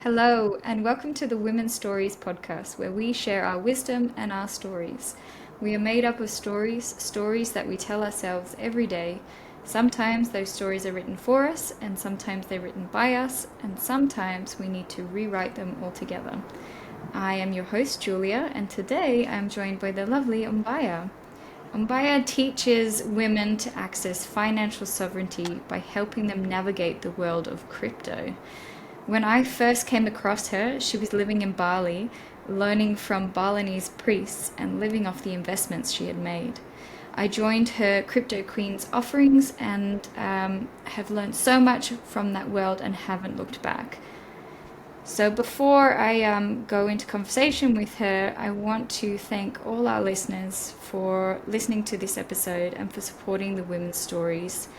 Hello, and welcome to the Women's Stories podcast, where we share our wisdom and our stories. We are made up of stories that we tell ourselves every day. Sometimes those stories are written for us, and sometimes they're written by us, and sometimes we need to rewrite them altogether. I am your host, Julia, and today I'm joined by the lovely Ombiya. Ombiya teaches women to access financial sovereignty by helping them navigate the world of crypto. When I first came across her, she was living in Bali, learning from Balinese priests and living off the investments she had made. I joined her Crypto Queens offerings and have learned so much from that world and haven't looked back. So before I go into conversation with her, I want to thank all our listeners for listening to this episode and for supporting women's stories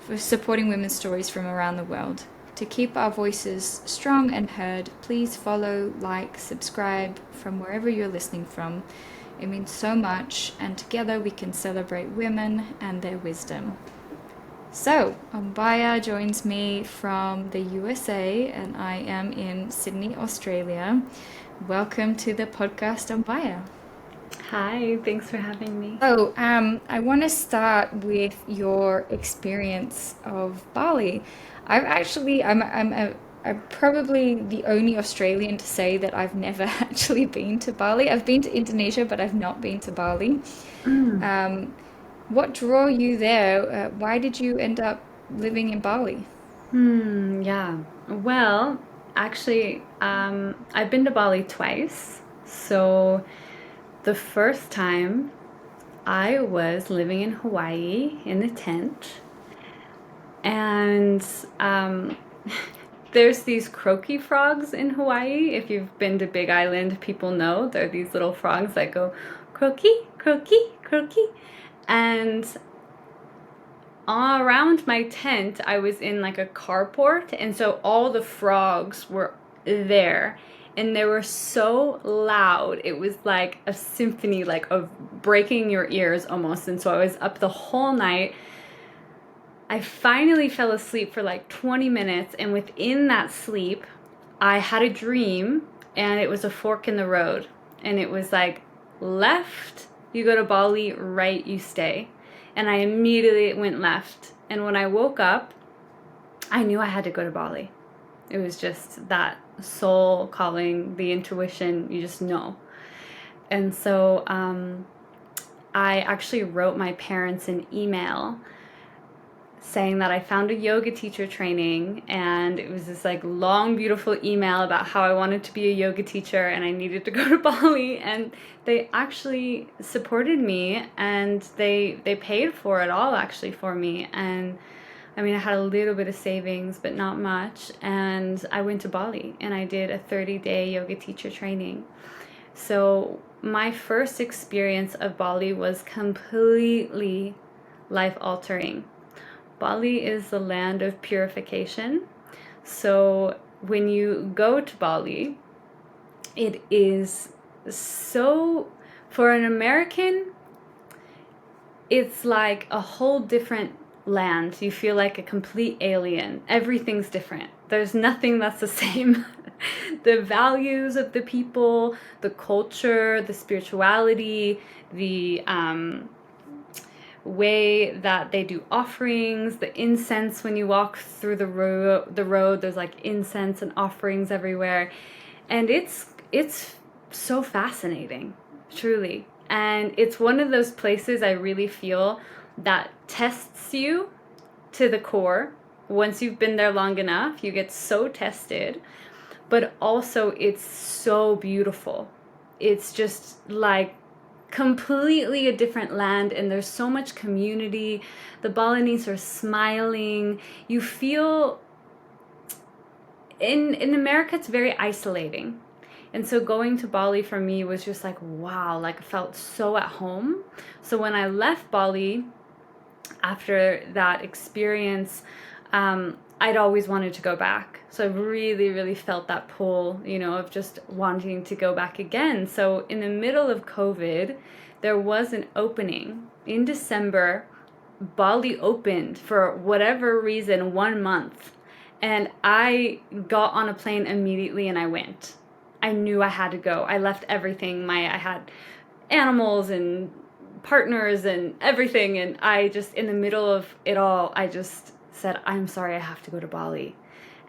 from around the world. To keep our voices strong and heard, please follow, like, subscribe from wherever you're listening from. It means so much, and together we can celebrate women and their wisdom. So, Ombiya joins me from the USA, and I am in Sydney, Australia. Welcome to the podcast, Ombiya. Hi, thanks for having me. So, I want to start with your experience of Bali. I'm probably the only Australian to say that I've never actually been to Bali. I've been to Indonesia, but I've not been to Bali. Mm. Um, what drew you there? Why did you end up living in Bali? Yeah. Well, actually, I've been to Bali twice. So the first time I was living in Hawaii in a tent, and there's these croaky frogs in Hawaii. If you've been to Big Island, people know they're these little frogs that go croaky, croaky, croaky. And all around my tent, I was in like a carport, and so all the frogs were there, and they were so loud. It was like a symphony, like of breaking your ears almost. And so I was up the whole night. I finally fell asleep for like 20 minutes, and within that sleep, I had a dream, and it was a fork in the road. And it was like, left, you go to Bali, right, you stay. And I immediately went left. And when I woke up, I knew I had to go to Bali. It was just that soul calling, the intuition, you just know. And so I actually wrote my parents an email saying that I found a yoga teacher training, and it was this like long beautiful email about how I wanted to be a yoga teacher and I needed to go to Bali, and they actually supported me, and they paid for it all actually for me. And I mean, I had a little bit of savings but not much, and I went to Bali and I did a 30-day yoga teacher training. So my first experience of Bali was completely life altering. Bali is the land of purification. So when you go to Bali, it is so, for an American, it's like a whole different land. You feel like a complete alien. Everything's different. There's nothing that's the same. The values of the people, the culture, the spirituality, the way that they do offerings, the incense when you walk through the road, there's like incense and offerings everywhere. And it's so fascinating, truly. And it's one of those places I really feel that tests you to the core. Once you've been there long enough, you get so tested. But also it's so beautiful. It's just like completely a different land, and there's so much community. The Balinese are smiling. You feel in America it's very isolating. And so going to Bali for me was just like, wow, like I felt so at home. So when I left Bali after that experience, I'd always wanted to go back. So I really, really felt that pull, of just wanting to go back again. So in the middle of COVID, there was an opening. In December, Bali opened for whatever reason 1 month. And I got on a plane immediately and I went. I knew I had to go. I left everything. I had animals and partners and everything, and I just, in the middle of it all, I just said, I'm sorry, I have to go to Bali.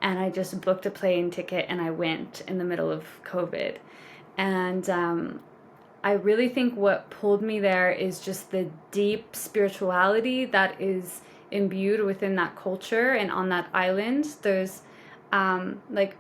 And I just booked a plane ticket and I went in the middle of COVID. And I really think what pulled me there is just the deep spirituality that is imbued within that culture and on that island. There's like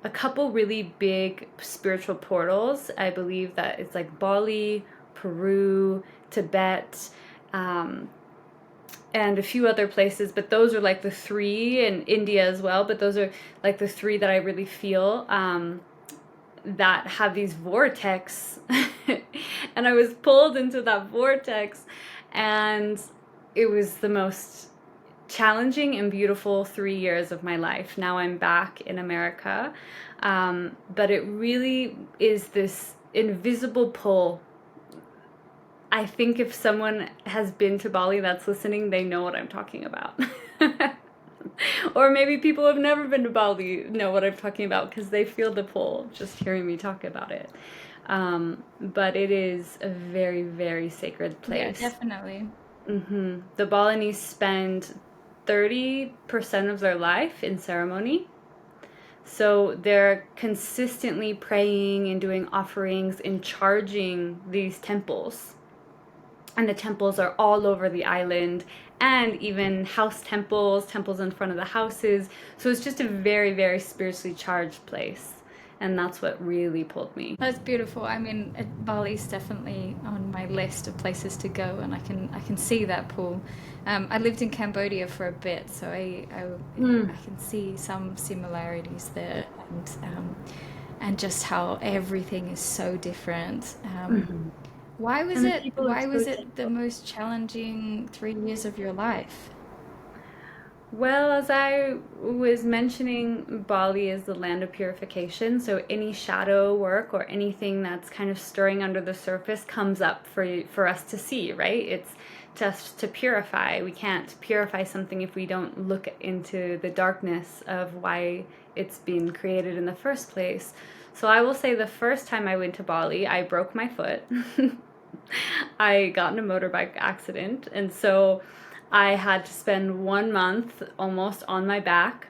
a couple really big spiritual portals. I believe that it's like Bali, Peru, Tibet, and a few other places, but those are like the three, and India as well, but those are like the three that I really feel that have these vortex. And I was pulled into that vortex, and it was the most challenging and beautiful 3 years of my life. Now I'm back in America, but it really is this invisible pull. I think if someone has been to Bali that's listening, they know what I'm talking about. Or maybe people who have never been to Bali know what I'm talking about because they feel the pull just hearing me talk about it. But it is a very, very sacred place. Yeah, definitely. The Balinese spend 30% of their life in ceremony. So they're consistently praying and doing offerings and charging these temples. And the temples are all over the island, and even house temples, temples in front of the houses. So it's just a very, very spiritually charged place. And that's what really pulled me. That's beautiful. I mean, Bali's definitely on my list of places to go, and I can see that pull. I lived in Cambodia for a bit, so I can see some similarities there, and just how everything is so different. Why was And the it people are why was so it the gentle. most challenging 3 years of your life? Well, as I was mentioning, Bali is the land of purification. So any shadow work or anything that's kind of stirring under the surface comes up for us to see, right? It's just to purify. We can't purify something if we don't look into the darkness of why it's been created in the first place. So I will say the first time I went to Bali, I broke my foot. I got in a motorbike accident, and so I had to spend 1 month almost on my back.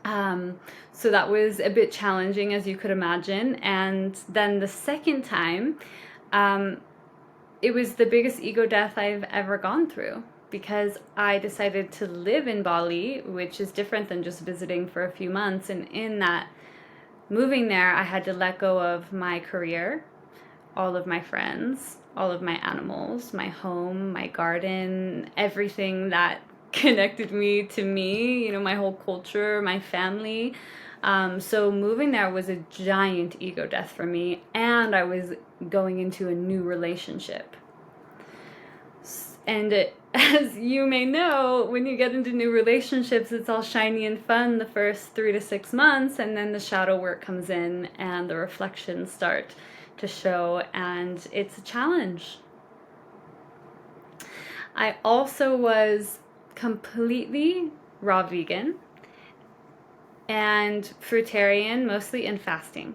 So that was a bit challenging, as you could imagine. And then the second time, it was the biggest ego death I've ever gone through, because I decided to live in Bali, which is different than just visiting for a few months. And in that moving there, I had to let go of my career, all of my friends, all of my animals, my home, my garden, everything that connected me to me, my whole culture, my family. So moving there was a giant ego death for me, and I was going into a new relationship. And as you may know, when you get into new relationships, it's all shiny and fun the first 3 to 6 months, and then the shadow work comes in and the reflections start to show, and it's a challenge. I also was completely raw vegan and fruitarian, mostly in fasting.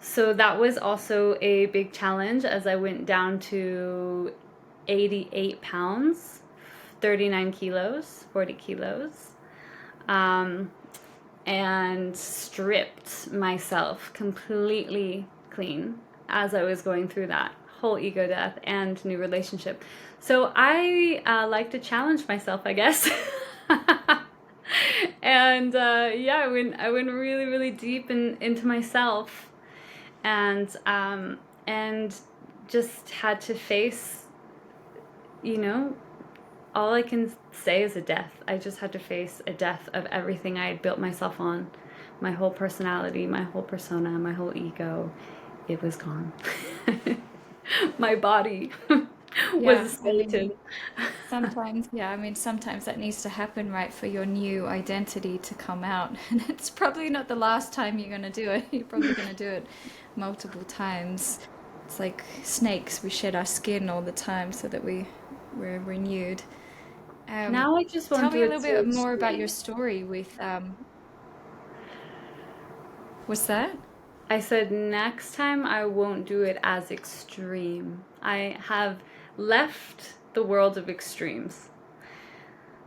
So that was also a big challenge as I went down to 88 pounds, 39 kilos, 40 kilos, and stripped myself completely clean as I was going through that whole ego death and new relationship. So I like to challenge myself, I guess. And yeah, I went really, really deep into myself, and just had to face, all I can say is a death. I just had to face a death of everything I had built myself on, my whole personality, my whole persona, my whole ego. It was gone. My body was a Yeah, I mean, skeleton. sometimes that needs to happen, right, for your new identity to come out. And it's probably not the last time you're going to do it. You're probably going to do it multiple times. It's like snakes, we shed our skin all the time so that we're renewed. Um, Now I just Tell won't me do a it little so bit more about your extreme. story with what's that? I said next time I won't do it as extreme. I have left the world of extremes.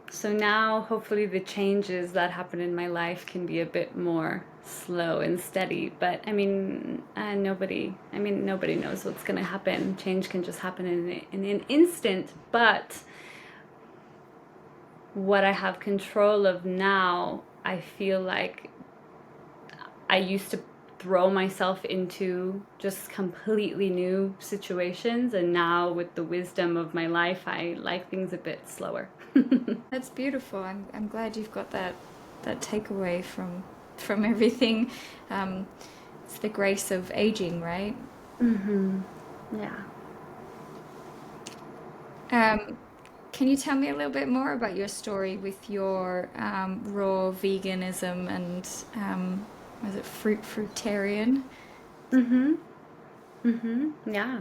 So now hopefully the changes that happen in my life can be a bit more slow and steady. But nobody knows what's going to happen. Change can just happen in an instant. But what I have control of now, I feel like I used to throw myself into just completely new situations, and now with the wisdom of my life, I like things a bit slower. That's beautiful. I'm glad you've got that takeaway from everything. Um, it's the grace of aging, right? Mm-hmm. Yeah. Um, can you tell me a little bit more about your story with your raw veganism and was it fruitarian? Mm-hmm. Mm-hmm. Yeah.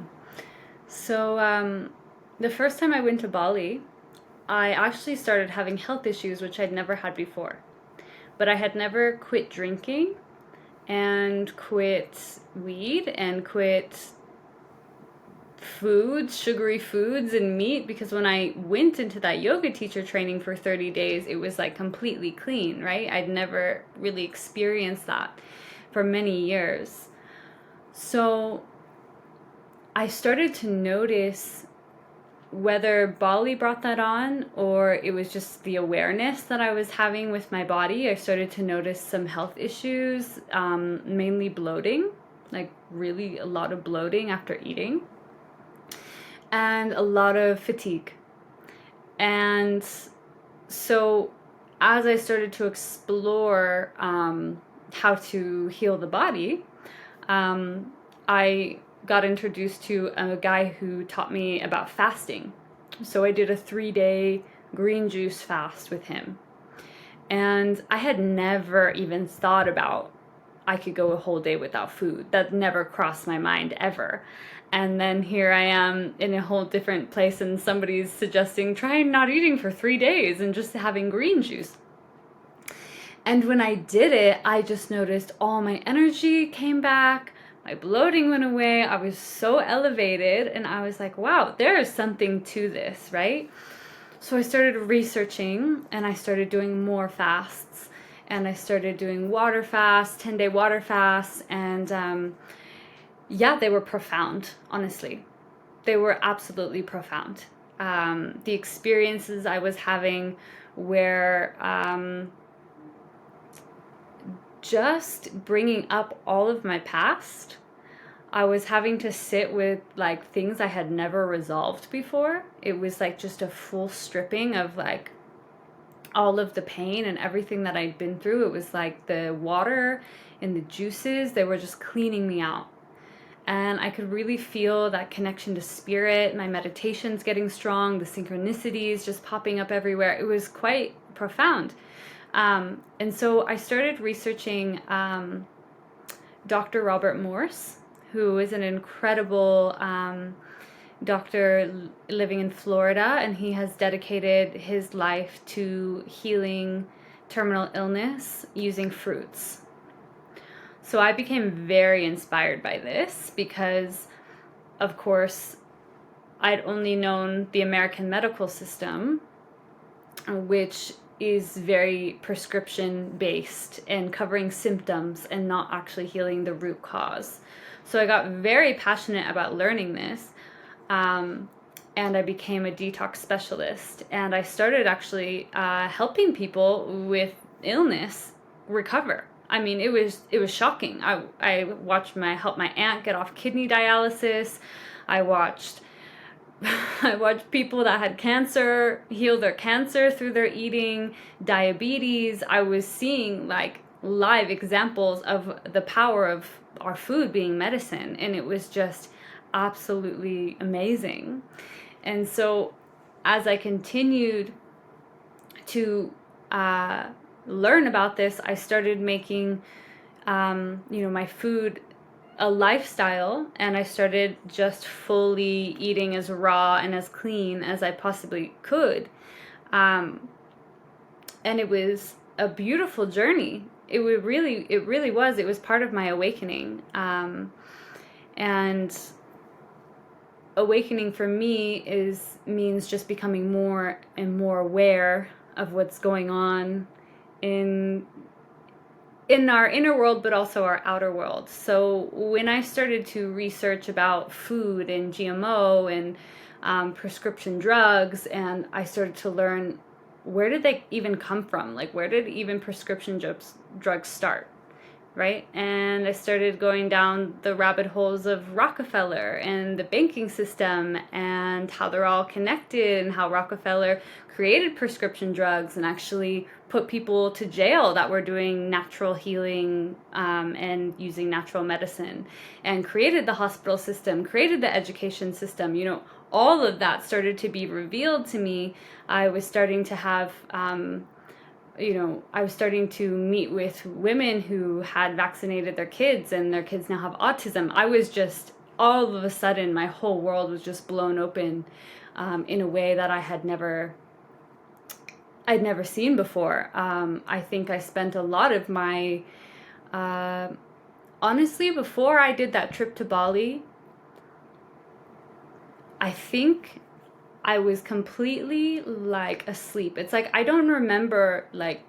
So, the first time I went to Bali, I actually started having health issues, which I'd never had before. But I had never quit drinking and quit weed and quit foods, sugary foods, and meat, because when I went into that yoga teacher training for 30 days, it was like completely clean, right? I'd never really experienced that for many years. So I started to notice whether Bali brought that on or it was just the awareness that I was having with my body. I started to notice some health issues, mainly bloating, like really a lot of bloating after eating, and a lot of fatigue. And so, as I started to explore how to heal the body, um, I got introduced to a guy who taught me about fasting. So, I did a 3 day green juice fast with him. And I had never even thought about I could go a whole day without food. That never crossed my mind ever. And then here I am in a whole different place, and somebody's suggesting try not eating for 3 days and just having green juice. And when I did it, I just noticed all my energy came back, my bloating went away. I was so elevated, and I was like, wow, there is something to this, right? So I started researching and I started doing more fasts. And I started doing water fasts, 10-day water fasts. And yeah, they were profound, honestly. They were absolutely profound. The experiences I was having were just bringing up all of my past. I was having to sit with like things I had never resolved before. It was like just a full stripping of like all of the pain and everything that I'd been through. It was like the water and the juices, they were just cleaning me out. And I could really feel that connection to spirit, my meditations getting strong, the synchronicities just popping up everywhere. It was quite profound. And so I started researching Dr. Robert Morse, who is an incredible doctor living in Florida, and he has dedicated his life to healing terminal illness using fruits. So I became very inspired by this because, of course, I'd only known the American medical system, which is very prescription based and covering symptoms and not actually healing the root cause. So I got very passionate about learning this. Um, and I became a detox specialist. And I started actually helping people with illness recover. I mean, it was shocking. I watched help my aunt get off kidney dialysis. I watched I watched people that had cancer heal their cancer through their eating, diabetes. I was seeing like live examples of the power of our food being medicine, and it was just absolutely amazing. And so, as I continued to learn about this, I started making, my food a lifestyle, and I started just fully eating as raw and as clean as I possibly could. Um, and it was a beautiful journey. It really was. It was part of my awakening. And awakening for me means just becoming more and more aware of what's going on in our inner world, but also our outer world. So when I started to research about food and GMO and prescription drugs, and I started to learn, where did they even come from? Like, where did even prescription drugs start? Right? And I started going down the rabbit holes of Rockefeller and the banking system and how they're all connected, and how Rockefeller created prescription drugs and actually put people to jail that were doing natural healing and using natural medicine, and created the hospital system, created the education system. You know, all of that started to be revealed to me. I was starting to have I was starting to meet with women who had vaccinated their kids, and their kids now have autism. I was just, all of a sudden, my whole world was just blown open in a way that I'd never seen before. I think I spent a lot of my, honestly, before I did that trip to Bali, I think I was completely like asleep. It's like I don't remember like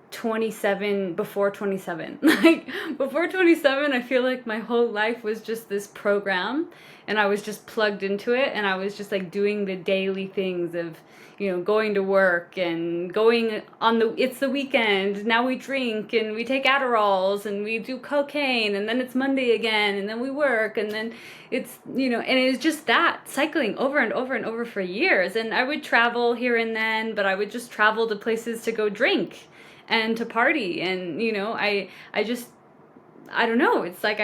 27 before 27. Like before 27, I feel like my whole life was just this program, and I was just plugged into it, and I was just like doing the daily things of, going to work and going on it's the weekend. Now we drink and we take Adderalls and we do cocaine, and then it's Monday again, and then we work, and then it's, and it was just that cycling over and over and over for years. And I would travel here and then, but I would just travel to places to go drink and to party. And I don't know, it's like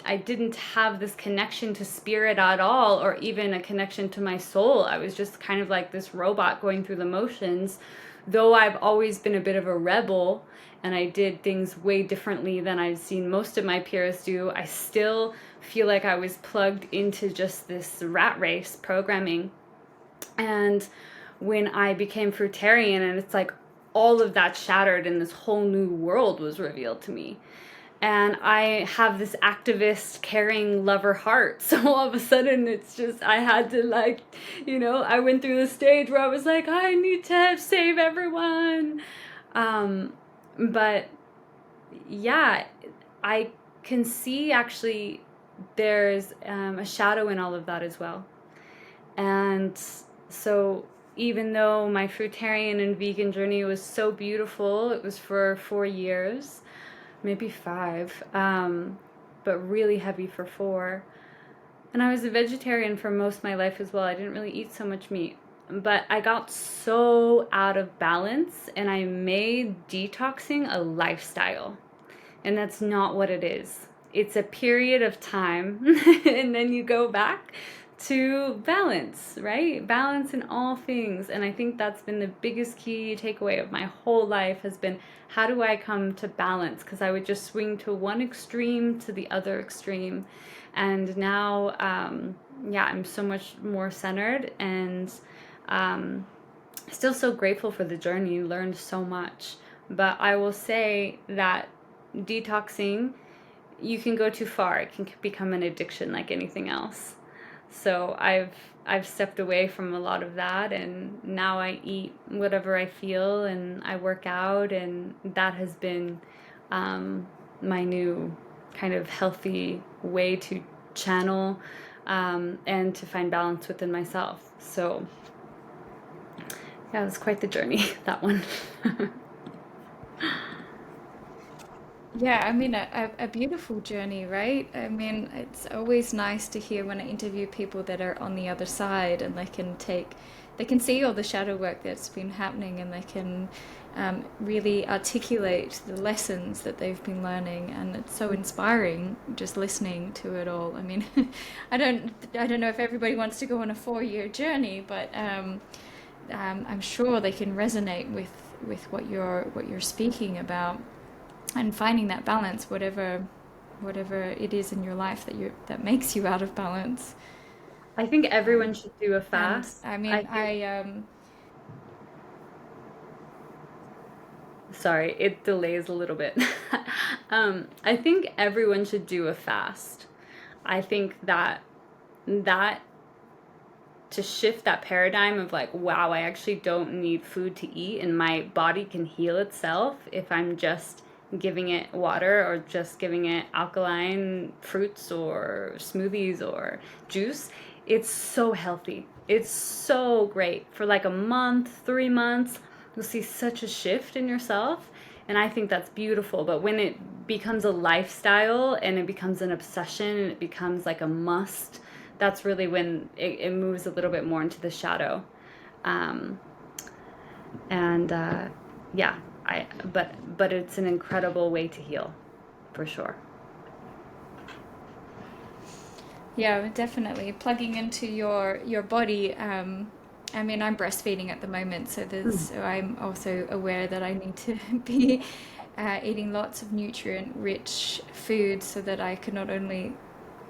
I didn't have this connection to spirit at all, or even a connection to my soul. I was just kind of like this robot going through the motions. Though I've always been a bit of a rebel, and I did things way differently than I've seen most of my peers do, I still feel like I was plugged into just this rat race programming. And when I became fruitarian, and it's like all of that shattered and this whole new world was revealed to me. And I have this activist, caring lover heart. So all of a sudden, it's just, I had to like, I went through the stage where I was like, I need to save everyone. But yeah, I can see actually there's a shadow in all of that as well. And so even though my fruitarian and vegan journey was so beautiful, it was for 4 years, maybe 5, but really heavy for 4. And I was a vegetarian for most of my life as well. I didn't really eat so much meat. But I got so out of balance, and I made detoxing a lifestyle. And that's not what it is. It's a period of time, and then you go back to balance, right? Balance in all things. And I think that's been the biggest key takeaway of my whole life, has been, how do I come to balance? Because I would just swing to one extreme to the other extreme. And now, I'm so much more centered, and still so grateful for the journey, learned so much. But I will say that detoxing, you can go too far. It can become an addiction like anything else. So I've stepped away from a lot of that, and now I eat whatever I feel, and I work out, and that has been my new kind of healthy way to channel and to find balance within myself. So yeah, it was quite the journey, that one. Yeah, I mean, a beautiful journey, right? I mean, it's always nice to hear when I interview people that are on the other side, and they can see all the shadow work that's been happening, and they can really articulate the lessons that they've been learning, and it's so inspiring just listening to it all. I mean, I don't know if everybody wants to go on a 4-year journey, but I'm sure they can resonate with what you're speaking about, and finding that balance, whatever it is in your life that makes you out of balance. I think everyone should do a And fast. I I mean, think Sorry, it delays a little bit. I think everyone should do a fast. I think that to shift that paradigm of like, wow, I actually don't need food to eat and my body can heal itself if I'm just giving it water or just giving it alkaline fruits or smoothies or juice. It's so healthy. It's so great. For like a month, 3 months, you'll see such a shift in yourself. And I think that's beautiful. But when it becomes a lifestyle and it becomes an obsession and it becomes like a must, that's really when it moves a little bit more into the shadow. Um, and yeah, but it's an incredible way to heal, for sure. Yeah, definitely plugging into your body. I mean, I'm breastfeeding at the moment, so I'm also aware that I need to be eating lots of nutrient-rich food so that I can not only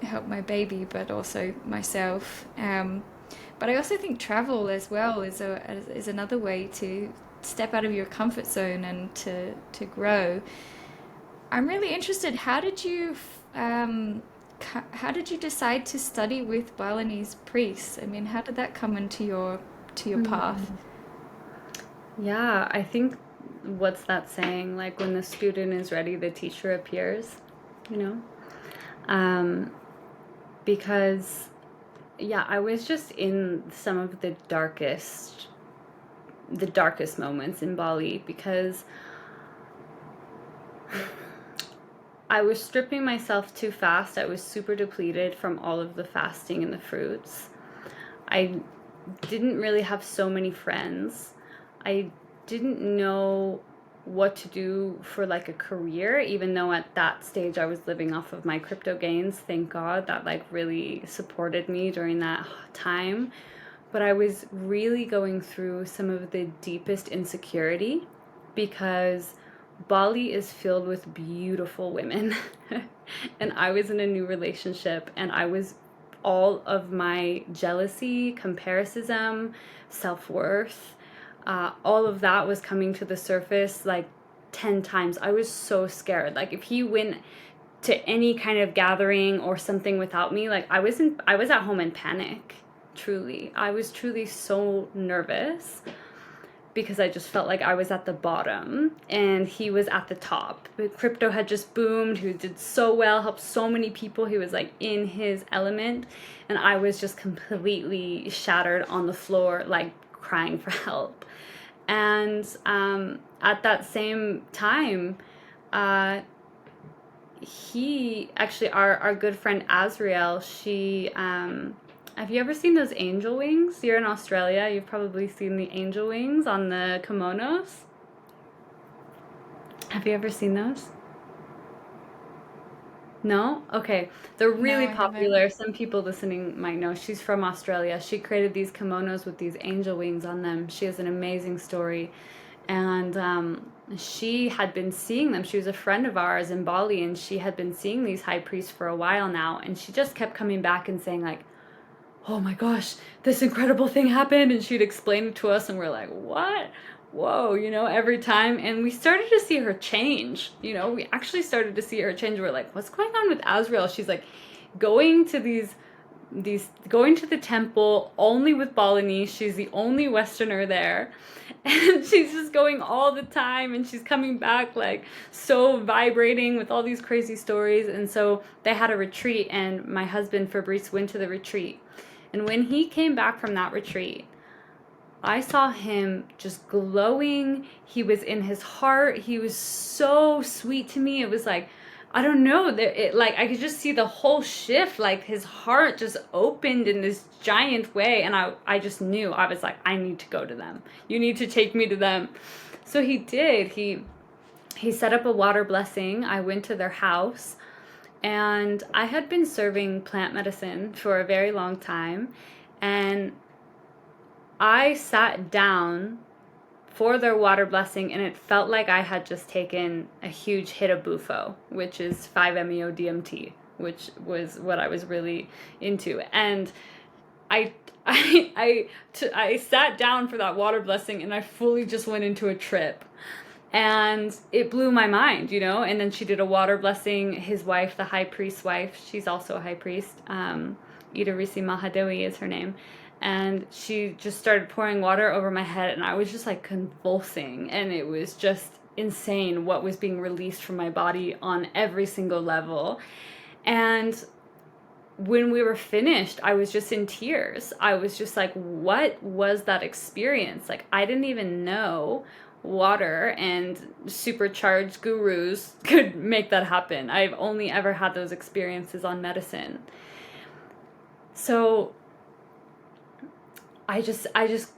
help my baby but also myself. But I also think travel as well is another way to step out of your comfort zone and to grow. I'm really interested. How did you decide to study with Balinese priests? I mean, how did that come into your path? Mm. Yeah, I think what's that saying? Like when the student is ready, the teacher appears, you know? Um, because yeah, I was just in some of the darkest moments in Bali because I was stripping myself too fast. I was super depleted from all of the fasting and the fruits. I didn't really have so many friends. I didn't know what to do for like a career, even though at that stage I was living off of my crypto gains. Thank God that like really supported me during that time. But I was really going through some of the deepest insecurity because Bali is filled with beautiful women. And I was in a new relationship and I was all of my jealousy, comparison, self-worth, all of that was coming to the surface like 10 times. I was so scared. Like if he went to any kind of gathering or something without me, like I was at home in panic. Truly. I was truly so nervous because I just felt like I was at the bottom and he was at the top. But crypto had just boomed. He did so well, helped so many people. He was like in his element. And I was just completely shattered on the floor, like crying for help. And at that same time, uh, he actually, our good friend Azriel, she, have you ever seen those angel wings? You're in Australia, you've probably seen the angel wings on the kimonos. Have you ever seen those? No? Okay. They're No, really I haven't. popular. Some people listening might know. She's from Australia. She created these kimonos with these angel wings on them. She has an amazing story. And she had been seeing them. She was a friend of ours in Bali, and she had been seeing these high priests for a while now. And she just kept coming back and saying, like, oh my gosh, this incredible thing happened. And she'd explain it to us, and we're like, what? Whoa, every time. And we started to see her change. We actually started to see her change. We're like, what's going on with Azrael? She's like going to going to the temple only with Balinese. She's the only Westerner there. And she's just going all the time and she's coming back like so vibrating with all these crazy stories. And so they had a retreat and my husband Fabrice went to the retreat. And when he came back from that retreat, I saw him just glowing. He was in his heart. He was so sweet to me. It was like, I don't know, like I could just see the whole shift. Like his heart just opened in this giant way, and I just knew. I was like, I need to go to them. You need to take me to them. So he did. He set up a water blessing. I went to their house, and I had been serving plant medicine for a very long time, and I sat down for their water blessing and it felt like I had just taken a huge hit of bufo, which is 5-MeO DMT, which was what I was really into. And I I sat down for that water blessing and I fully just went into a trip. And it blew my mind, you know. And then she did a water blessing. His wife, the high priest's wife, she's also a high priest. Idarisi Mahadewi is her name. And she just started pouring water over my head, and I was just like convulsing, and it was just insane what was being released from my body on every single level. And when we were finished, I was just in tears. I was just like, what was that experience? Like, I didn't even know water and supercharged gurus could make that happen. I've only ever had those experiences on medicine. So I just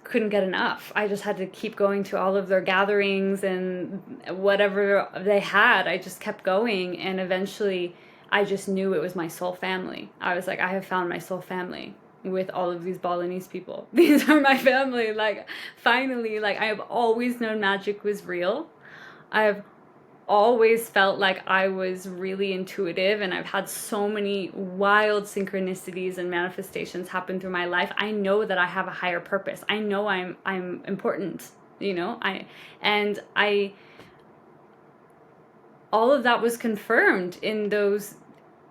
couldn't get enough. I just had to keep going to all of their gatherings and whatever they had. I just kept going, and eventually I just knew it was my soul family. I was like, I have found my soul family with all of these Balinese people. These are my family. Like, finally, like, I have always known magic was real. I've always felt like I was really intuitive, and I've had so many wild synchronicities and manifestations happen through my life. I know that I have a higher purpose. I know I'm important, you know. I all of that was confirmed in those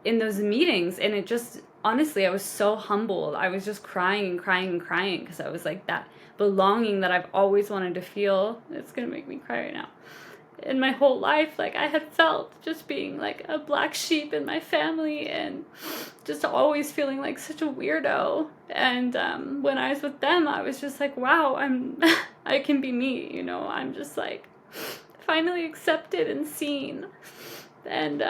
meetings, and it just, honestly, I was so humbled. I was just crying and crying and crying because I was like, that belonging that I've always wanted to feel. It's gonna make me cry right now. In my whole life, like, I had felt just being like a black sheep in my family, and just always feeling like such a weirdo. And when I was with them, I was just like, wow, I can be me, you know. I'm just like finally accepted and seen. And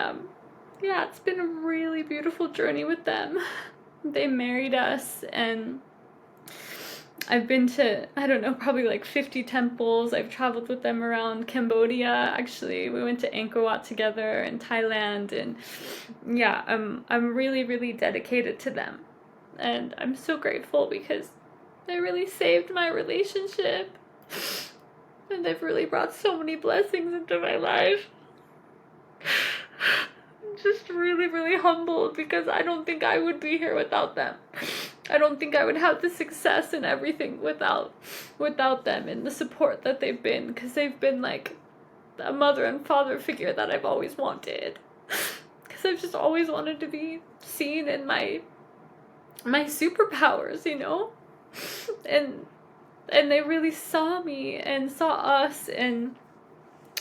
yeah, it's been a really beautiful journey with them. They married us, and I've been to, I don't know, probably like 50 temples. I've traveled with them around Cambodia. Actually, we went to Angkor Wat together in Thailand, and yeah, I'm really, really dedicated to them. And I'm so grateful because they really saved my relationship. And they've really brought so many blessings into my life. I'm just really, really humbled because I don't think I would be here without them. I don't think I would have the success and everything without them, and the support that they've been, because they've been like a mother and father figure that I've always wanted. Because I've just always wanted to be seen in my superpowers, you know? And they really saw me and saw us, and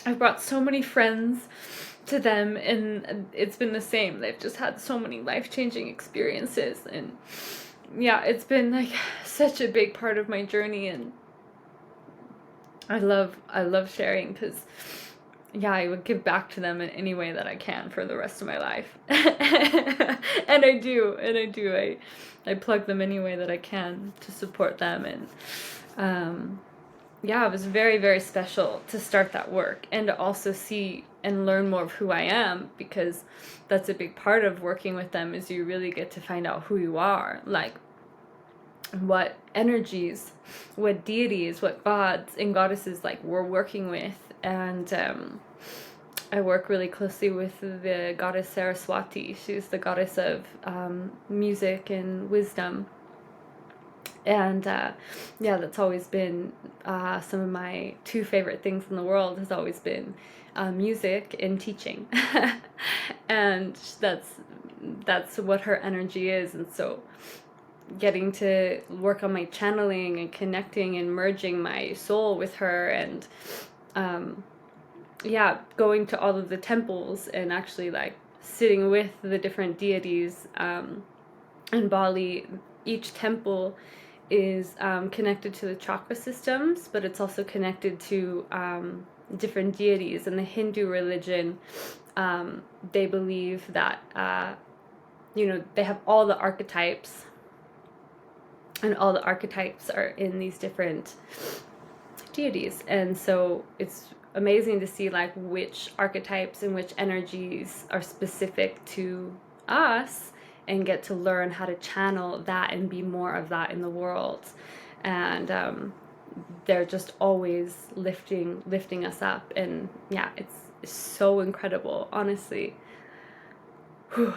I've brought so many friends to them, and it's been the same. They've just had so many life-changing experiences, and yeah, it's been like such a big part of my journey, and I love sharing, because yeah, I would give back to them in any way that I can for the rest of my life. And I do. I plug them any way that I can to support them. And yeah, it was very, very special to start that work, and to also see and learn more of who I am, because that's a big part of working with them, is you really get to find out who you are, like what energies, what deities, what gods and goddesses like we're working with. And I work really closely with the goddess Saraswati. She's the goddess of music and wisdom. And yeah, that's always been some of my two favorite things in the world, has always been music and teaching. And that's what her energy is. And so getting to work on my channeling and connecting and merging my soul with her, and yeah, going to all of the temples and actually like sitting with the different deities in Bali. Each temple is connected to the chakra systems, but it's also connected to different deities. In the Hindu religion, they believe that you know, they have all the archetypes, and all the archetypes are in these different deities. And so it's amazing to see like which archetypes and which energies are specific to us, and get to learn how to channel that and be more of that in the world. And they're just always lifting us up, and yeah, it's so incredible, honestly. Whew.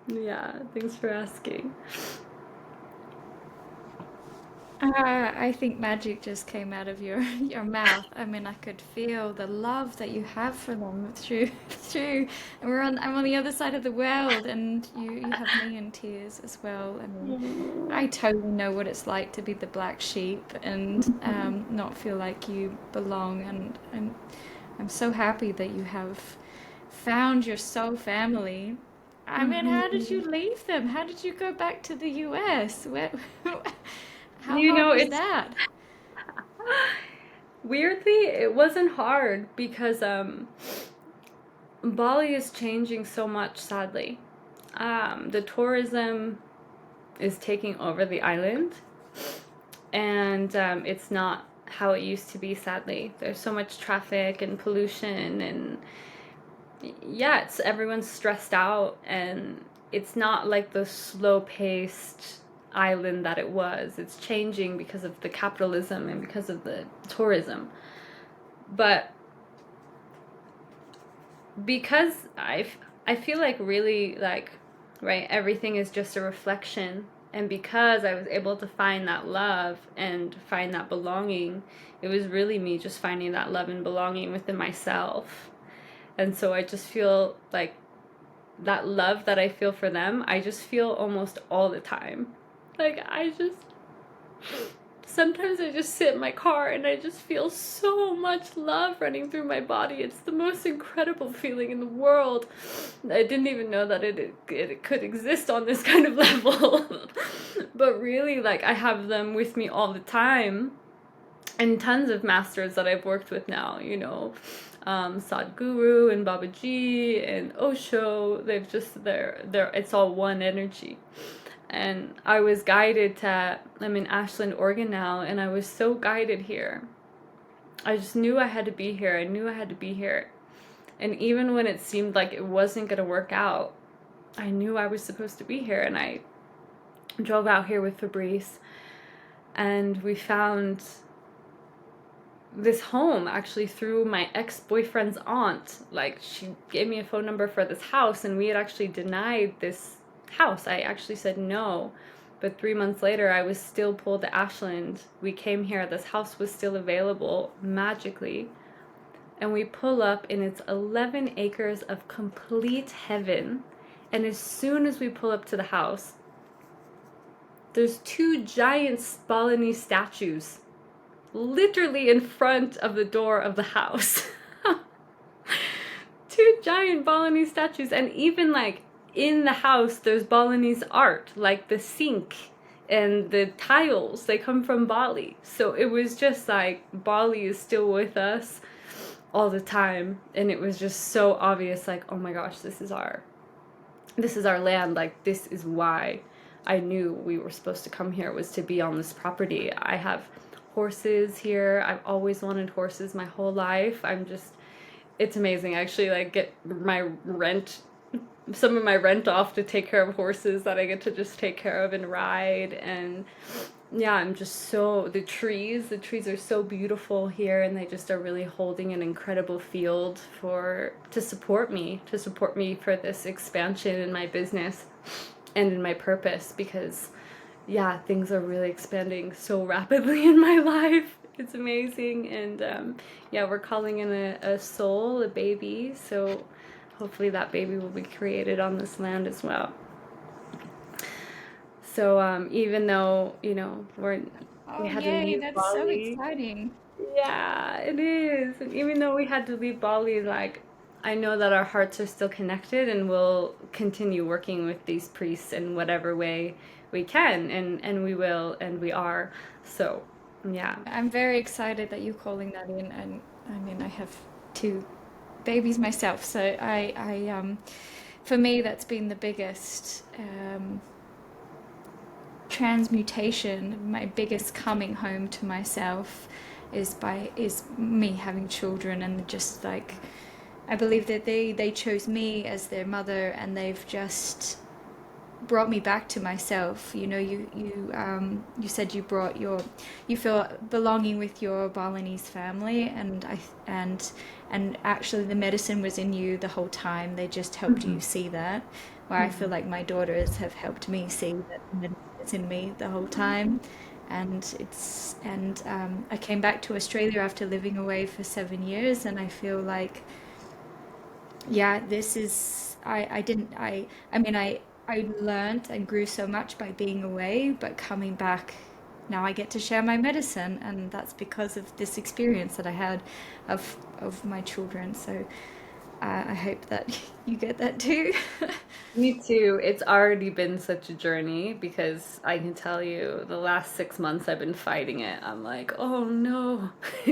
Yeah, thanks for asking. I think magic just came out of your your mouth. I mean, I could feel the love that you have for them through. And I'm on the other side of the world, and you have me in tears as well. I mean, I totally know what it's like to be the black sheep and not feel like you belong. And I'm so happy that you have found your soul family. I mean, how did you Mhm. leave them? How did you go back to the US? How You hard know, was it's that? weirdly, it wasn't hard because Bali is changing so much, sadly. The tourism is taking over the island, and it's not how it used to be, sadly. There's so much traffic and pollution, and yeah, it's everyone's stressed out, and it's not like the slow-paced island that it was. It's changing because of the capitalism and because of the tourism. But because I feel like really like, right, everything is just a reflection, and because I was able to find that love and find that belonging, it was really me just finding that love and belonging within myself. And so I just feel like that love that I feel for them, I just feel almost all the time. Like I just sometimes I just sit in my car and I just feel so much love running through my body. It's the most incredible feeling in the world. I didn't even know that it could exist on this kind of level. But really, like, I have them with me all the time. And tons of masters that I've worked with now, Sadhguru and Babaji and Osho, they're it's all one energy. And I was guided to, I'm in Ashland, Oregon now, and I was so guided here. I just knew I had to be here. I knew I had to be here. And even when it seemed like it wasn't going to work out, I knew I was supposed to be here. And I drove out here with Fabrice, and we found this home actually through my ex-boyfriend's aunt. Like, she gave me a phone number for this house, and we had actually denied this house. I actually said no, but 3 months later I was still pulled to Ashland. We came here, this house was still available magically, and we pull up, and it's 11 acres of complete heaven. And as soon as we pull up to the house, there's two giant Balinese statues literally in front of the door of the house. Two giant Balinese statues, and even like in the house there's Balinese art, like the sink and the tiles, they come from Bali. So it was just like Bali is still with us all the time, and it was just so obvious, like, oh my gosh, this is our land. Like, this is why I knew we were supposed to come here, was to be on this property. I have horses here. I've always wanted horses my whole life. It's amazing. I actually like get some of my rent off to take care of horses that I get to just take care of and ride. And yeah, the trees are so beautiful here, and they just are really holding an incredible field to support me for this expansion in my business and in my purpose, because yeah, things are really expanding so rapidly in my life. It's amazing. And yeah, we're calling in a soul, a baby. So hopefully that baby will be created on this land as well. So even though, we Oh, had to yay, leave that's so Bali. exciting. Yeah, it is. And even though we had to leave Bali, like, I know that our hearts are still connected, and we'll continue working with these priests in whatever way we can, and we will, and we are. So, yeah. I'm very excited that you're calling that in, and I mean, I have two babies myself, so for me, that's been the biggest transmutation. My biggest coming home to myself is me having children, and just like I believe that they chose me as their mother, and they've just brought me back to myself. You said you feel belonging with your Balinese family, and actually the medicine was in you the whole time. They just helped you Mhm. see that. Where I feel Mhm. like my daughters have helped me see that the medicine is in me the whole time. I came back to Australia after living away for 7 years, and I feel like, yeah, this is I didn't I mean I learned and grew so much by being away, but coming back now I get to share my medicine, and that's because of this experience that I had of my children. So I hope that you get that too. Me too. It's already been such a journey because I can tell you the last 6 months I've been fighting it. I'm like, oh no,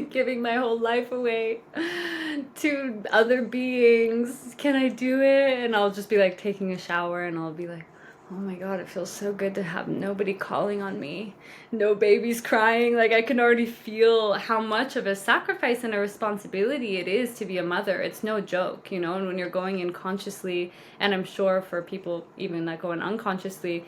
giving my whole life away to other beings. Can I do it? And I'll just be like taking a shower and I'll be like, oh my God, it feels so good to have nobody calling on me, no babies crying. Like I can already feel how much of a sacrifice and a responsibility it is to be a mother. It's no joke, you know, and when you're going in consciously, and I'm sure for people even that go in unconsciously,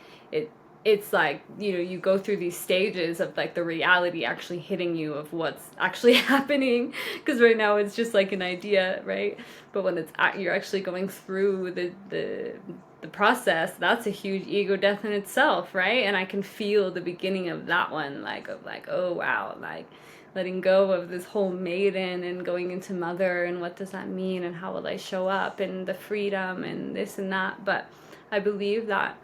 it's like, you know, you go through these stages of like the reality actually hitting you of what's actually happening, because right now it's just like an idea, right? But when you're actually going through the process, that's a huge ego death in itself, right? And I can feel the beginning of that one, like of like, oh wow, like letting go of this whole maiden and going into mother, and what does that mean, and how will I show up, and the freedom and this and that. But I believe that,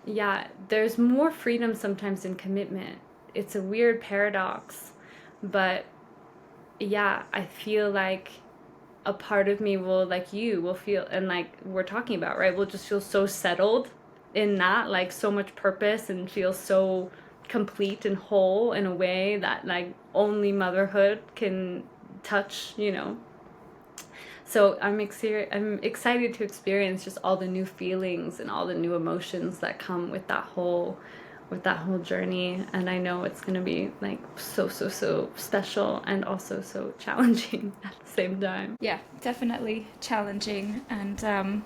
yeah, there's more freedom sometimes in commitment. It's a weird paradox, but yeah, I feel like a part of me will, like you will feel, and like we're talking about, right, we'll just feel so settled in that, like so much purpose, and feel so complete and whole in a way that like only motherhood can touch, you know. So I'm excited to experience just all the new feelings and all the new emotions that come with that whole journey. And I know it's going to be like so special, and also so challenging at the same time. Yeah, definitely challenging. And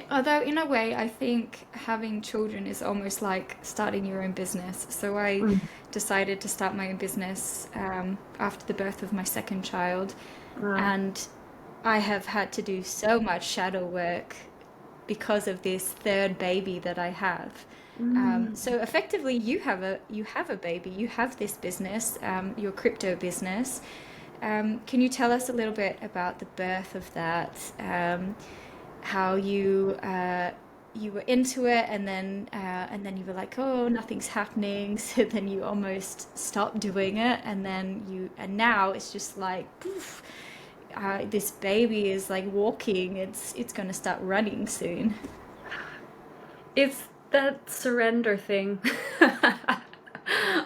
although in a way, I think having children is almost like starting your own business. So I Mm. decided to start my own business after the birth of my second child, Wow. and I have had to do so much shadow work because of this third baby that I have. Mm. So effectively, you have a baby, you have this business, your crypto business. Can you tell us a little bit about the birth of that? How you were into it, and then you were like, oh, nothing's happening. So then you almost stopped doing it, and now it's just like, poof, this baby is like walking. It's gonna start running soon. It's that surrender thing.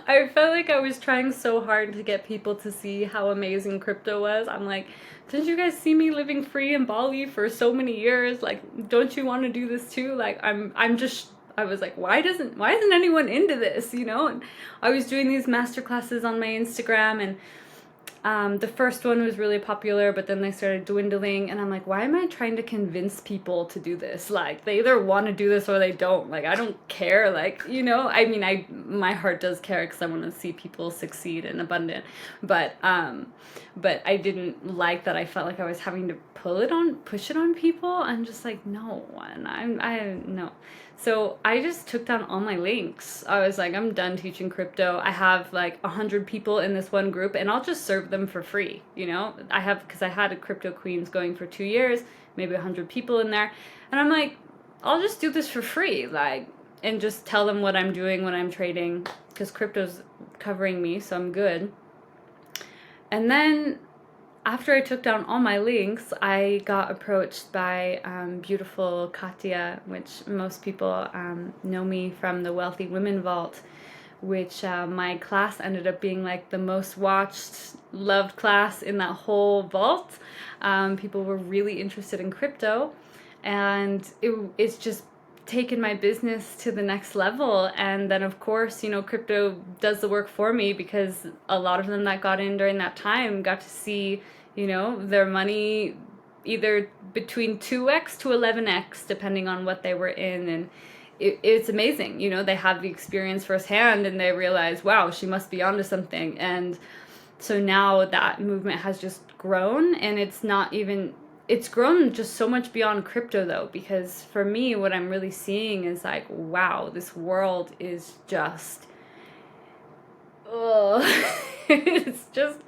I felt like I was trying so hard to get people to see how amazing crypto was. I'm like, didn't you guys see me living free in Bali for so many years? Like, don't you want to do this too? Like, I'm just, I was like, why isn't anyone into this? You know? And I was doing these master classes on my Instagram, and the first one was really popular, but then they started dwindling, and I'm like, why am I trying to convince people to do this? Like, they either want to do this or they don't. Like, I don't care. Like, you know, I mean, my heart does care because I want to see people succeed and abundant, but I didn't like that. I felt like I was having to push it on people. I'm just like, no, and I no. So I just took down all my links. I was like, I'm done teaching crypto. I have like 100 people in this one group, and I'll just serve them for free. You know, because I had a Crypto Queens going for 2 years, maybe 100 people in there. And I'm like, I'll just do this for free. Like, and just tell them what I'm doing when I'm trading, because crypto's covering me, so I'm good. And then after I took down all my links, I got approached by beautiful Katya, which most people know me from the Wealthy Women Vault, which my class ended up being like the most watched, loved class in that whole vault. People were really interested in crypto, and it's just taken my business to the next level. And then of course, you know, crypto does the work for me, because a lot of them that got in during that time got to see, you know, their money either between 2x to 11x depending on what they were in. And it's amazing, you know, they have the experience firsthand, and they realize, wow, she must be onto something. And so now that movement has just grown, and it's grown just so much beyond crypto though, because for me, what I'm really seeing is like, wow, this world is just oh, it's just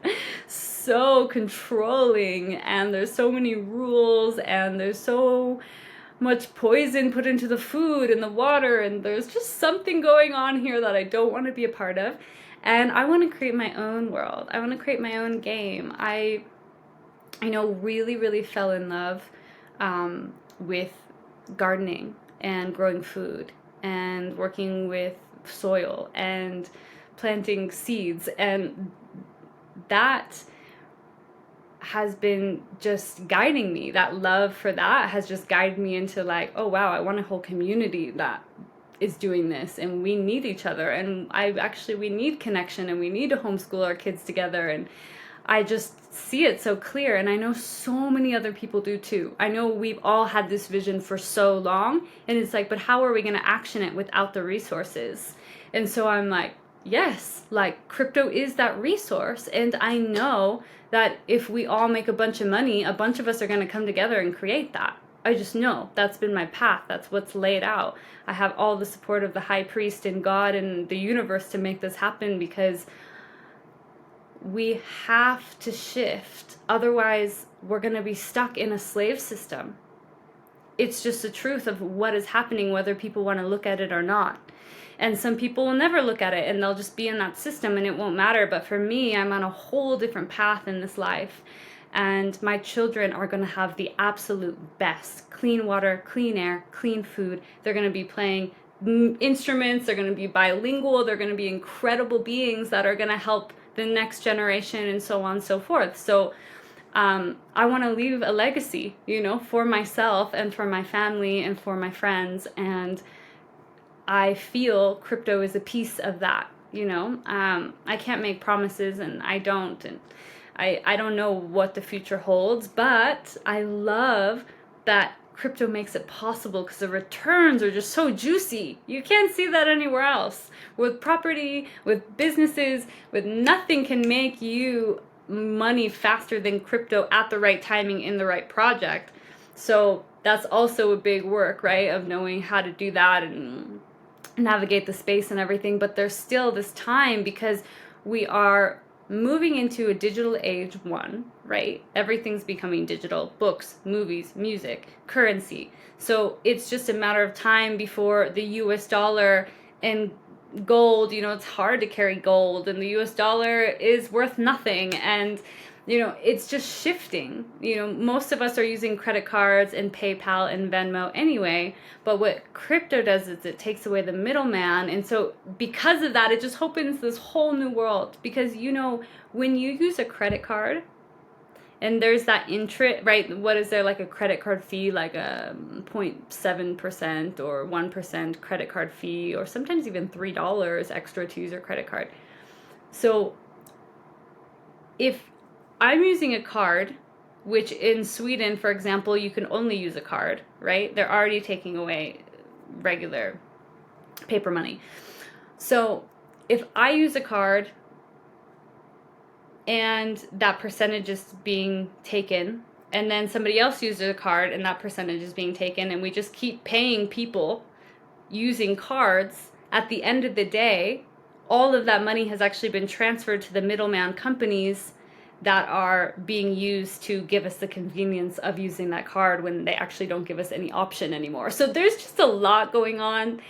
so controlling, and there's so many rules, and there's so much poison put into the food and the water, and there's just something going on here that I don't want to be a part of. And I want to create my own world. I want to create my own game. I really, really fell in love with gardening and growing food and working with soil and planting seeds, and that has been just guiding me. That love for that has just guided me into like, oh wow, I want a whole community that is doing this, and we need each other, and we need connection, and we need to homeschool our kids together. And I just see it so clear, and I know so many other people do too. I know we've all had this vision for so long, and it's like, but how are we going to action it without the resources? And so I'm like, yes, like crypto is that resource, and I know that if we all make a bunch of money, a bunch of us are going to come together and create that. I just know that's been my path. That's what's laid out. I have all the support of the high priest and God and the universe to make this happen, because we have to shift. Otherwise, we're going to be stuck in a slave system. It's just the truth of what is happening, whether people want to look at it or not. And some people will never look at it, and they'll just be in that system, and it won't matter. But for me, I'm on a whole different path in this life. And my children are going to have the absolute best. Clean water, clean air, clean food. They're going to be playing instruments. They're going to be bilingual. They're going to be incredible beings that are going to help the next generation, and so on and so forth. So I want to leave a legacy, for myself and for my family and for my friends. And I feel crypto is a piece of that. I can't make promises, and I don't. And I don't know what the future holds, but I love that crypto makes it possible, because the returns are just so juicy. You can't see that anywhere else. With property, with businesses, with nothing can make you money faster than crypto at the right timing in the right project. So that's also a big work, right, of knowing how to do that and navigate the space and everything. But there's still this time, because we are moving into a digital age, right? Everything's becoming digital. Books, movies, music, currency. So it's just a matter of time before the US dollar and gold, it's hard to carry gold, and the US dollar is worth nothing. And it's just shifting. Most of us are using credit cards and PayPal and Venmo anyway, but what crypto does is it takes away the middleman. And so because of that, it just opens this whole new world. Because when you use a credit card, and there's that interest, right? What is there, like a credit card fee, like a 0.7% or 1% credit card fee, or sometimes even $3 extra to use your credit card. So if I'm using a card, which in Sweden, for example, you can only use a card, right? They're already taking away regular paper money. So if I use a card and that percentage is being taken, and then somebody else uses a card and that percentage is being taken, and we just keep paying people using cards, at the end of the day, all of that money has actually been transferred to the middleman companies that are being used to give us the convenience of using that card, when they actually don't give us any option anymore. So there's just a lot going on.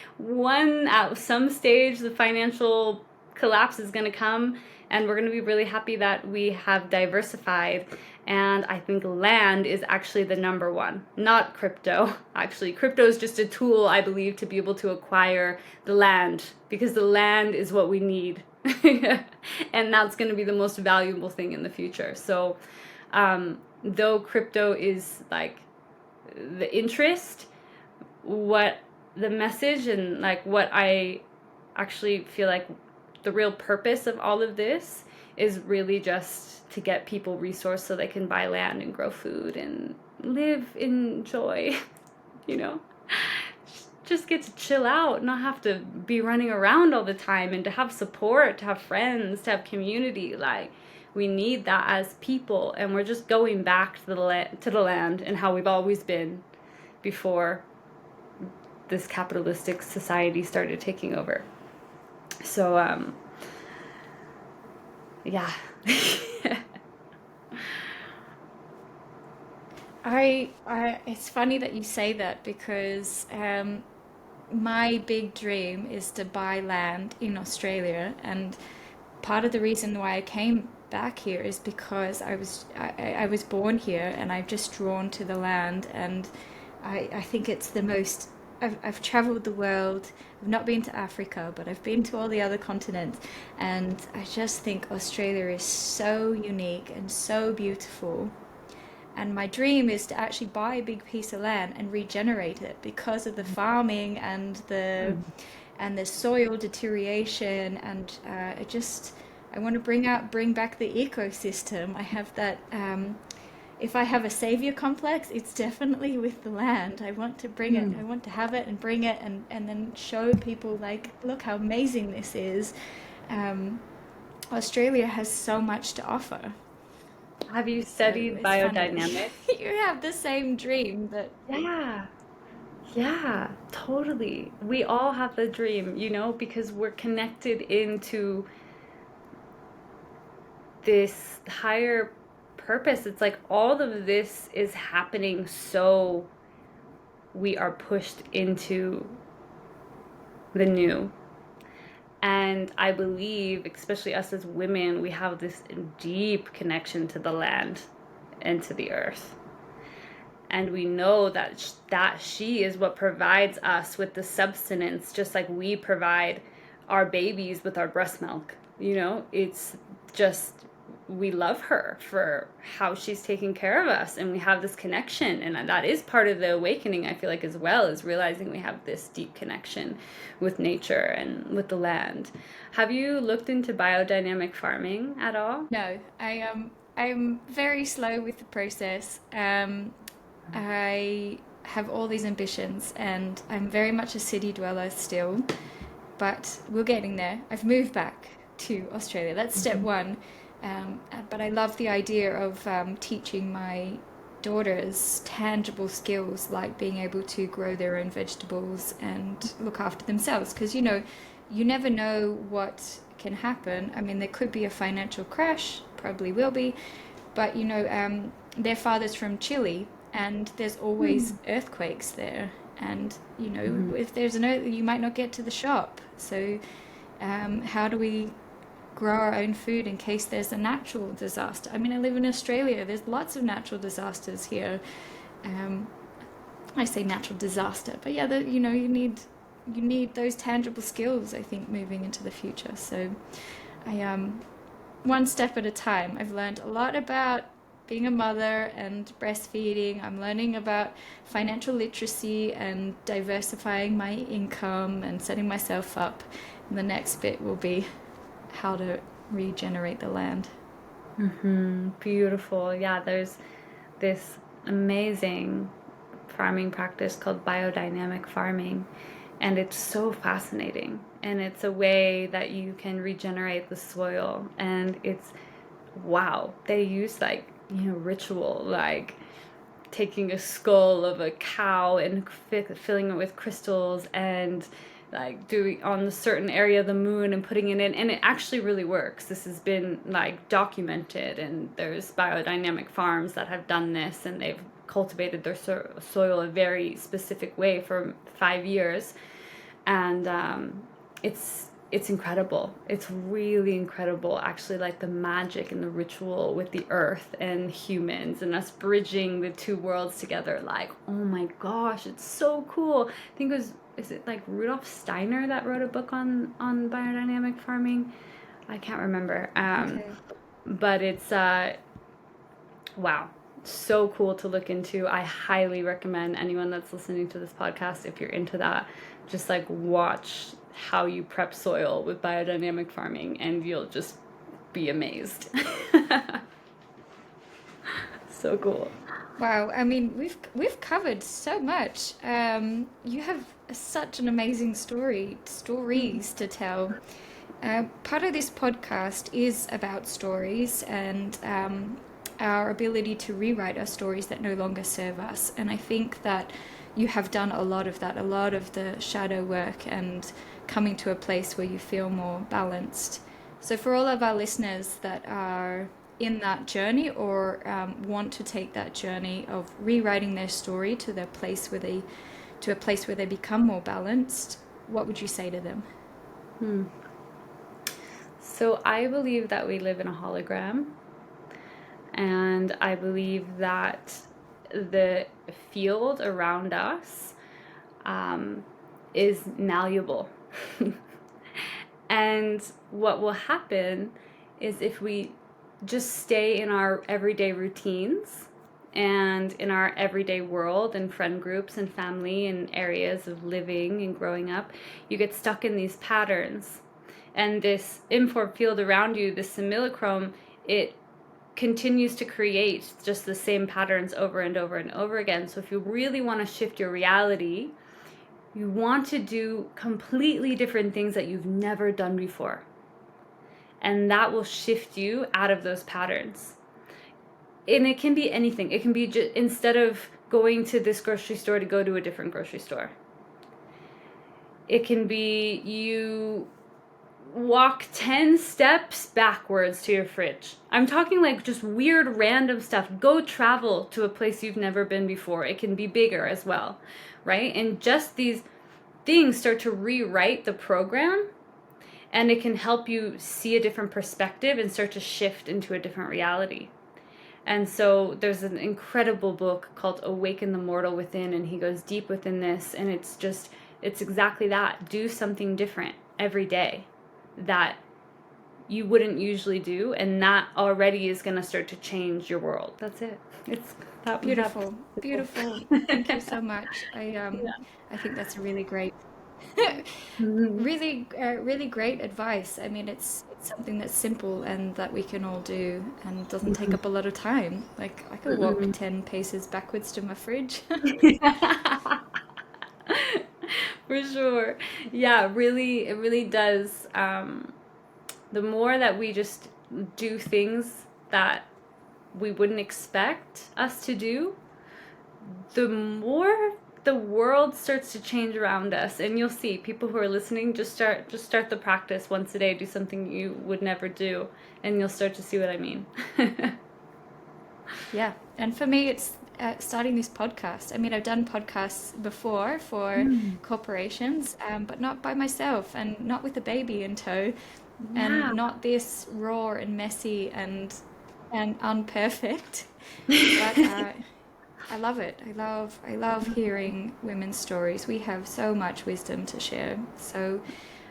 At some stage, the financial collapse is going to come, and we're going to be really happy that we have diversified. And I think land is actually the number one, not crypto. Actually, crypto is just a tool, I believe, to be able to acquire the land, because the land is what we need. And that's going to be the most valuable thing in the future. So though crypto is like the interest, what the message and like what I actually feel like the real purpose of all of this is really just to get people resources so they can buy land and grow food and live in joy, just get to chill out, not have to be running around all the time, and to have support, to have friends, to have community. Like, we need that as people, and we're just going back to the land and how we've always been before this capitalistic society started taking over. So Yeah. It's funny that you say that because my big dream is to buy land in Australia, and part of the reason why I came back here is because I was born here and I've just drawn to the land, and I think it's the most. I've traveled the world. I've not been to Africa, but I've been to all the other continents, and I just think Australia is so unique and so beautiful. And my dream is to actually buy a big piece of land and regenerate it because of the farming and the soil deterioration. And it just I want to bring back the ecosystem. I have that. If I have a savior complex, it's definitely with the land. I want to bring it. I want to have it and bring it, and then show people like, look how amazing this is. Um, Australia has so much to offer. Have you So studied it's funny. biodynamics? You have the same dream, but Yeah. Yeah, totally. We all have the dream, because we're connected into this higher purpose. It's like all of this is happening so we are pushed into the new. And I believe, especially us as women, we have this deep connection to the land and to the earth. And we know that that she is what provides us with the substance, just like we provide our babies with our breast milk. It's just, we love her for how she's taking care of us, and we have this connection. And that is part of the awakening, I feel like, as well, is realizing we have this deep connection with nature and with the land. Have you looked into biodynamic farming at all? no, I'm very slow with the process. I have all these ambitions, and I'm very much a city dweller still, but we're getting there. I've moved back to Australia. That's step one. But I love the idea of teaching my daughters tangible skills like being able to grow their own vegetables and look after themselves. Because, you never know what can happen. I mean, there could be a financial crash, probably will be, but, their father's from Chile, and there's always earthquakes there. And, if there's an earth, you might not get to the shop. So, how do we grow our own food in case there's a natural disaster? I mean, I live in Australia. There's lots of natural disasters here. Um, I say natural disaster, but yeah, you need those tangible skills, I think, moving into the future. So I one step at a time. I've learned a lot about being a mother and breastfeeding. I'm learning about financial literacy and diversifying my income and setting myself up. And the next bit will be how to regenerate the land. Beautiful. Yeah, there's this amazing farming practice called biodynamic farming, and it's so fascinating. And it's a way that you can regenerate the soil, and it's wow. They use like, ritual, like taking a skull of a cow and filling it with crystals, and like doing on a certain area of the moon and putting it in, and it actually really works. This has been like documented, and there's biodynamic farms that have done this, and they've cultivated their soil a very specific way for 5 years, and it's incredible. It's really incredible, actually, like the magic and the ritual with the earth and humans and us bridging the two worlds together. Like, oh my gosh, it's so cool. I think is it like Rudolf Steiner that wrote a book on biodynamic farming? I can't remember. Okay. But it's wow, so cool to look into. I highly recommend anyone that's listening to this podcast, if you're into that, just like watch how you prep soil with biodynamic farming, and you'll just be amazed. So cool. Wow, I mean, we've covered so much. You have such an amazing stories to tell. Part of this podcast is about stories and our ability to rewrite our stories that no longer serve us. And I think that you have done a lot of that, a lot of the shadow work, and coming to a place where you feel more balanced. So, for all of our listeners that are in that journey or want to take that journey of rewriting their story to their place where they to a place where they become more balanced, what would you say to them? So I believe that we live in a hologram, and I believe that the field around us is malleable. And what will happen is if we just stay in our everyday routines and in our everyday world and friend groups and family and areas of living and growing up, you get stuck in these patterns. And this informed field around you, this simulacrum, it continues to create just the same patterns over and over and over again. So if you really want to shift your reality, you want to do completely different things that you've never done before. And that will shift you out of those patterns. And it can be anything. It can be just, instead of going to this grocery store, to go to a different grocery store. It can be you walk 10 steps backwards to your fridge. I'm talking like just weird random stuff. Go travel to a place you've never been before. It can be bigger as well, right? And just these things start to rewrite the program, and it can help you see a different perspective and start to shift into a different reality. And so there's an incredible book called Awaken the Mortal Within, and he goes deep within this, and it's exactly that. Do something different every day that you wouldn't usually do, and that already is going to start to change your world. That's it. It's that Beautiful, beautiful. Thank you so much. I think that's a really great, really great advice. I mean, it's something that's simple and that we can all do and doesn't take up a lot of time. Like I could walk 10 paces backwards to my fridge. For sure. Yeah, really, it really does. The more that we just do things that we wouldn't expect us to do, the more the world starts to change around us. And you'll see people who are listening, just start the practice once a day. Do something you would never do, and you'll start to see what I mean. Yeah. And for me, it's starting this podcast. I mean, I've done podcasts before for corporations, but not by myself and not with a baby in tow and Yeah. not this raw and messy and unperfect. But I love it. I love hearing women's stories. We have so much wisdom to share. So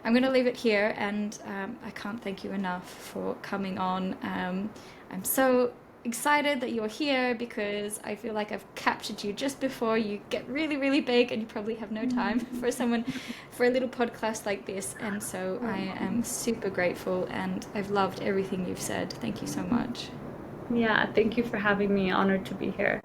I'm going to leave it here, and I can't thank you enough for coming on. I'm so excited that you're here because I feel like I've captured you just before you get really, really big, and you probably have no time for for a little podcast like this. And so I am super grateful, and I've loved everything you've said. Thank you so much. Yeah, thank you for having me. Honored to be here.